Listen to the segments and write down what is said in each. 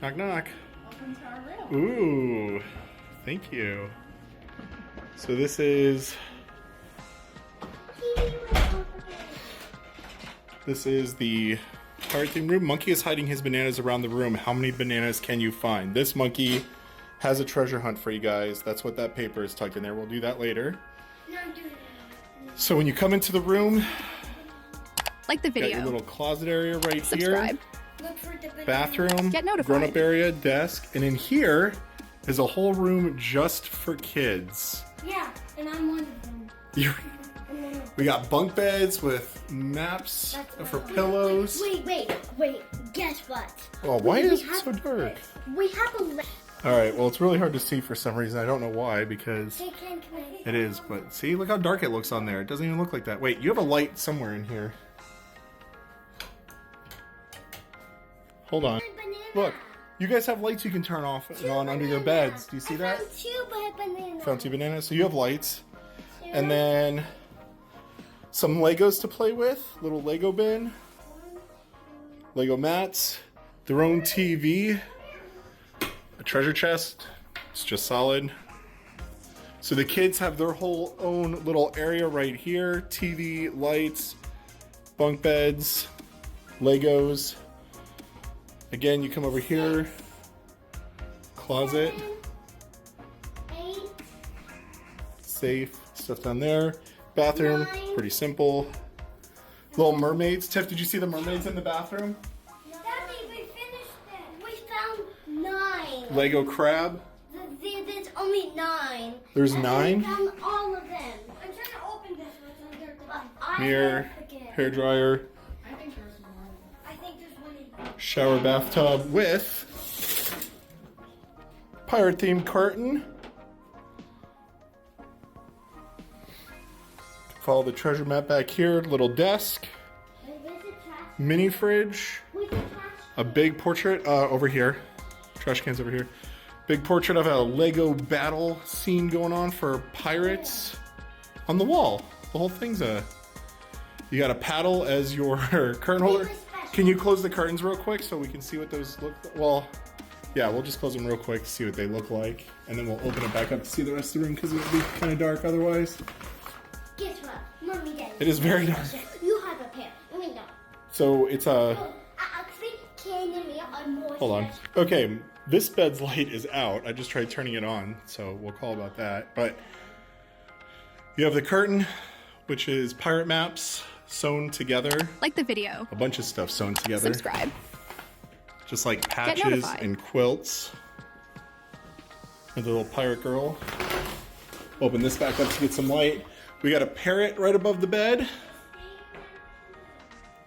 Knock, knock. Welcome to our room. Ooh, thank you. So this is the pirate-themed room. Monkey is hiding his bananas around the room. How many bananas can you find? This monkey has a treasure hunt for you guys. That's what that paper is tucked in there. We'll do that later. So when you come into the room, like the video, got your little closet area right subscribe. Here. Bathroom, get notified. Grown-up area, desk, and in here is a whole room just for kids. Yeah, and I'm one of them. We got bunk beds with maps for pillows. Wait. Guess what? Oh, why is it so dark? We have a... Alright, well, it's really hard to see for some reason. I don't know why, because it is. But see, look how dark it looks on there. It doesn't even look like that. Wait, you have a light somewhere in here. Hold on. Look, you guys have lights you can turn off and on under your beds. Do you see that? Found two bananas. So you have lights. And then some Legos to play with. Little Lego bin. Lego mats. Their own TV. A treasure chest. It's just solid. So the kids have their whole own little area right here. TV, lights, bunk beds, Legos. Again, you come over here. Closet. Safe. Stuff down there. Bathroom. Pretty simple. Little mermaids. Tiff, did you see the mermaids in the bathroom? Daddy, we finished it. We found 9. Lego crab. There's only 9. There's 9? We found all of them. I'm trying to open this one. Mirror. Hair dryer. I think there's more. I think there's one. Shower bathtub with pirate-themed curtain. Follow the treasure map back here. Little desk. Mini fridge. A big portrait over here. Trash cans over here. Big portrait of a Lego battle scene going on for pirates on the wall. The whole thing's you got a paddle as your curtain holder. Can you close the curtains real quick so we can see what those look like? Well, yeah, we'll just close them real quick to see what they look like. And then we'll open it back up to see the rest of the room because it would be kind of dark otherwise. Guess what? Mommy, Daddy. It is very dark. You have a pair. I mean, no. So it's a... Hold on. Okay, this bed's light is out. I just tried turning it on, so we'll call about that. But you have the curtain, which is pirate maps sewn together. Like the video. A bunch of stuff sewn together. Subscribe. Just like patches and quilts. And the little pirate girl. Open this back up to get some light. We got a parrot right above the bed.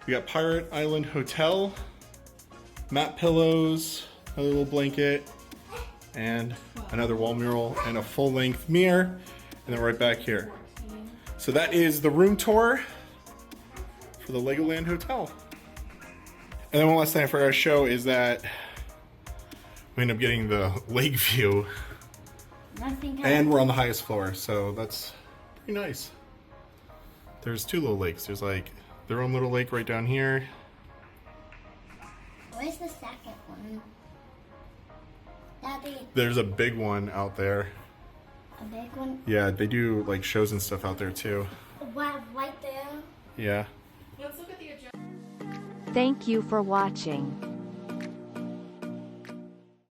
We got Pirate Island Hotel. Mat pillows, another little blanket, and another wall mural, and a full-length mirror, and then right back here. So that is the room tour for the Legoland Hotel. And then one last thing for our show is that we end up getting the lake view, and we're on the highest floor, so that's pretty nice. There's 2 little lakes. There's like their own little lake right down here. Where's the second one? Daddy. There's a big one out there. A big one? Yeah, they do like shows and stuff out there too. Wow, right there? Yeah. Let's look at the agenda. Thank you for watching.